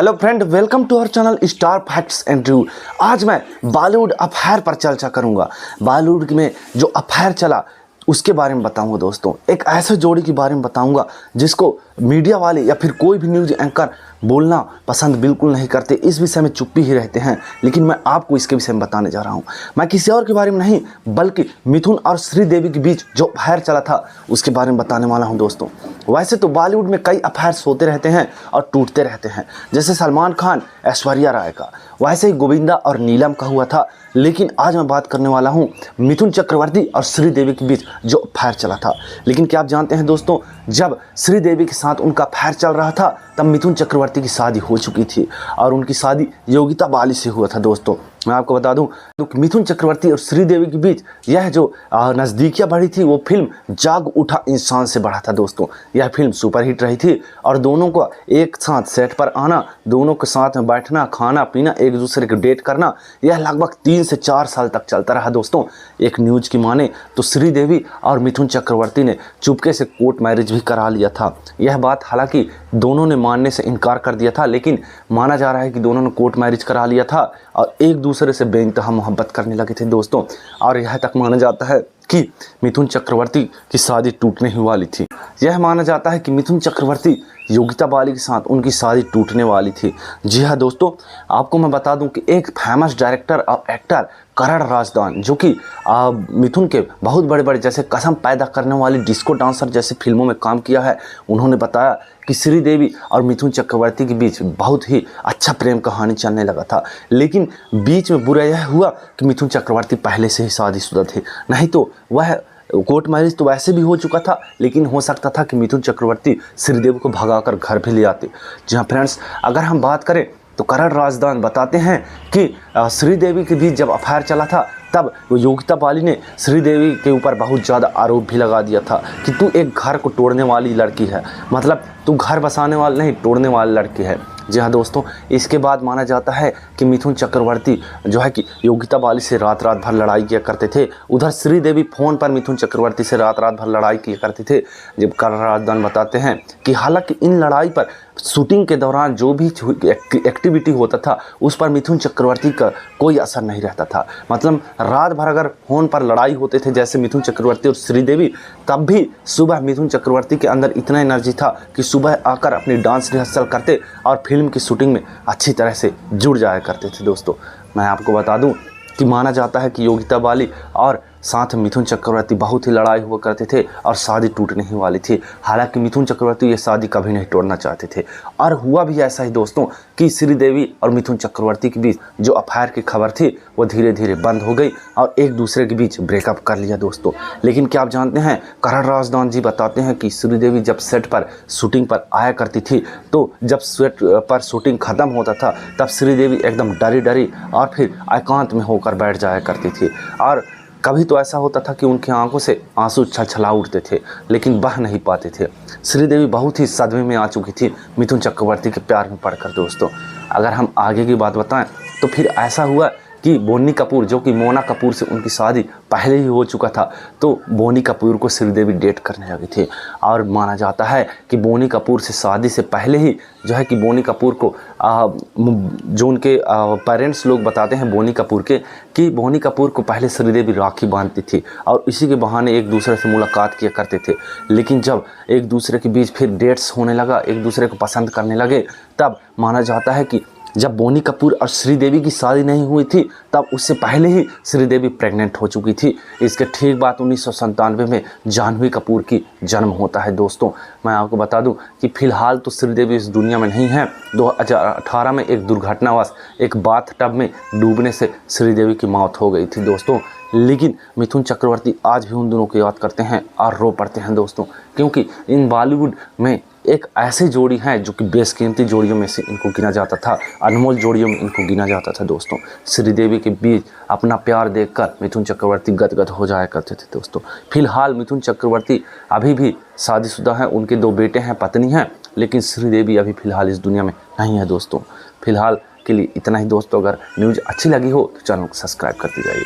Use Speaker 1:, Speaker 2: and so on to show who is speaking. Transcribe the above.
Speaker 1: Hello friend, welcome to our channel star facts and review. आज मैं Bollywood affair पर चर्चा करूंगा। बॉलीवुड में जो अफेयर चला उसके बारे में बताऊंगा दोस्तों। एक ऐसे जोड़ी के बारे में बताऊंगा जिसको मीडिया वाले या फिर कोई भी न्यूज़ एंकर बोलना पसंद बिल्कुल नहीं करते, इस विषय में चुप्पी ही रहते हैं। लेकिन मैं आपको इसके विषय में बताने जा रहा हूं। मैं किसी और के बारे में नहीं बल्कि मिथुन और श्रीदेवी के बीच जो अफेयर चला था उसके बारे में बताने वाला हूं दोस्तों। वैसे तो बॉलीवुड में कई अफेयर्स होते रहते हैं और टूटते रहते हैं, जैसे सलमान खान ऐश्वर्या राय का, वैसे ही गोविंदा और नीलम का हुआ था। लेकिन आज मैं बात करने वाला हूं मिथुन चक्रवर्ती और श्रीदेवी के बीच जो अफेयर चला था। लेकिन क्या आप जानते हैं दोस्तों, जब श्रीदेवी के साथ उनका अफेयर चल रहा था तब मिथुन चक्रवर्ती की शादी हो चुकी थी और उनकी शादी योगिता बाली से हुआ था दोस्तों। मैं आपको बता दूं तो मिथुन चक्रवर्ती और श्रीदेवी के बीच यह जो नज़दीकियाँ बढ़ी थी वो फिल्म जाग उठा इंसान से बढ़ा था दोस्तों। यह फिल्म सुपरहिट रही थी और दोनों को एक साथ सेट पर आना, दोनों के साथ में बैठना, खाना पीना, एक दूसरे को डेट करना, यह लगभग 3 से 4 साल तक चलता रहा दोस्तों। एक न्यूज़ की माने तो श्रीदेवी और मिथुन चक्रवर्ती ने चुपके से कोर्ट मैरिज भी करा लिया था। यह बात हालांकि दोनों ने मानने से इनकार कर दिया था, लेकिन माना जा रहा है कि दोनों ने कोर्ट मैरिज करा लिया था और एक दूसरे से बेइंतहा मोहब्बत करने लगे थे दोस्तों। और यह तक माना जाता है कि मिथुन चक्रवर्ती की शादी टूटने ही वाली थी। यह माना जाता है कि मिथुन चक्रवर्ती योगिता बाली के साथ उनकी शादी टूटने वाली थी। जी हाँ दोस्तों, आपको मैं बता दूं कि एक फेमस डायरेक्टर और एक्टर करण राजदान, जो कि मिथुन के बहुत बड़े बड़े जैसे कसम पैदा करने वाली, डिस्को डांसर जैसे फिल्मों में काम किया है, उन्होंने बताया कि श्रीदेवी और मिथुन चक्रवर्ती के बीच बहुत ही अच्छा प्रेम कहानी चलने लगा था। लेकिन बीच में बुरा यह हुआ कि मिथुन चक्रवर्ती पहले से ही शादीशुदा थे, नहीं तो वह कोर्ट मैरिज तो वैसे भी हो चुका था, लेकिन हो सकता था कि मिथुन चक्रवर्ती श्रीदेवी को भगाकर घर भी ले आते। जी हाँ फ्रेंड्स, अगर हम बात करें तो करण राजदान बताते हैं कि श्रीदेवी के बीच जब अफेयर चला था तब योगिता बाली ने श्रीदेवी के ऊपर बहुत ज़्यादा आरोप भी लगा दिया था कि तू एक घर को तोड़ने वाली लड़की है, मतलब तू घर बसाने वाली नहीं, तोड़ने वाली लड़की है। जी हाँ दोस्तों, इसके बाद माना जाता है कि मिथुन चक्रवर्ती जो है कि योगिता बाली से रात रात भर लड़ाई किया करते थे। उधर श्रीदेवी फ़ोन पर मिथुन चक्रवर्ती से रात रात भर लड़ाई किया करते थे। जब करण राजदान बताते हैं कि हालांकि इन लड़ाई पर शूटिंग के दौरान जो भी एक्टिविटी होता था उस पर मिथुन चक्रवर्ती का कोई असर नहीं रहता था। मतलब रात भर अगर फ़ोन पर लड़ाई होते थे जैसे मिथुन चक्रवर्ती और श्रीदेवी, तब भी सुबह मिथुन चक्रवर्ती के अंदर इतना एनर्जी था कि सुबह आकर अपनी डांस रिहर्सल करते और फिल्म की शूटिंग में अच्छी तरह से जुड़ जाया करते थे दोस्तों। मैं आपको बता दूं कि माना जाता है कि योगिता बाली और साथ मिथुन चक्रवर्ती बहुत ही लड़ाई हुआ करते थे और शादी टूटने ही वाली थी। हालांकि मिथुन चक्रवर्ती ये शादी कभी नहीं तोड़ना चाहते थे और हुआ भी ऐसा ही दोस्तों कि श्रीदेवी और मिथुन चक्रवर्ती के बीच जो अफेयर की खबर थी वो धीरे धीरे बंद हो गई और एक दूसरे के बीच ब्रेकअप कर लिया दोस्तों। लेकिन क्या आप जानते हैं, करण राजदान जी बताते हैं कि श्रीदेवी जब सेट पर शूटिंग पर आया करती थी तो जब सेट पर शूटिंग ख़त्म होता था तब श्रीदेवी एकदम डरी डरी और फिर एकांत में होकर बैठ जाया करती थी। और कभी तो ऐसा होता था कि उनकी आंखों से आंसू छलछला उठते थे लेकिन बह नहीं पाते थे। श्रीदेवी बहुत ही सदमे में आ चुकी थी मिथुन चक्रवर्ती के प्यार में पड़कर दोस्तों। अगर हम आगे की बात बताएं तो फिर ऐसा हुआ कि बोनी कपूर, जो कि मोना कपूर से उनकी शादी पहले ही हो चुका था, तो बोनी कपूर को श्रीदेवी डेट करने लगी थी। और माना जाता है कि बोनी कपूर से शादी से पहले ही जो है कि बोनी कपूर को जो उनके पेरेंट्स लोग बताते हैं बोनी कपूर के, कि बोनी कपूर को पहले श्रीदेवी राखी बांधती थी और इसी के बहाने एक दूसरे से मुलाकात किया करते थे। लेकिन जब एक दूसरे के बीच फिर डेट्स होने लगा, एक दूसरे को पसंद करने लगे, तब माना जाता है कि जब बोनी कपूर और श्रीदेवी की शादी नहीं हुई थी तब उससे पहले ही श्रीदेवी प्रेग्नेंट हो चुकी थी। इसके ठीक बाद 1997 में जानवी कपूर की जन्म होता है दोस्तों। मैं आपको बता दूं कि फ़िलहाल तो श्रीदेवी इस दुनिया में नहीं है। 2018 में एक दुर्घटनावश एक बाथटब में डूबने से श्रीदेवी की मौत हो गई थी दोस्तों। लेकिन मिथुन चक्रवर्ती आज भी उन दोनों को याद करते हैं और रो पड़ते हैं दोस्तों, क्योंकि इन बॉलीवुड में एक ऐसी जोड़ी है जो कि बेशकीमती जोड़ियों में से इनको गिना जाता था, अनमोल जोड़ियों में इनको गिना जाता था दोस्तों। श्रीदेवी के बीच अपना प्यार देखकर मिथुन चक्रवर्ती गदगद हो जाया करते थे दोस्तों। फिलहाल मिथुन चक्रवर्ती अभी भी शादीशुदा हैं, उनके 2 बेटे हैं, पत्नी हैं, लेकिन श्रीदेवी अभी फ़िलहाल इस दुनिया में नहीं है दोस्तों। फिलहाल के लिए इतना ही दोस्तों। अगर न्यूज़ अच्छी लगी हो तो चैनल को सब्सक्राइब करते जाइए।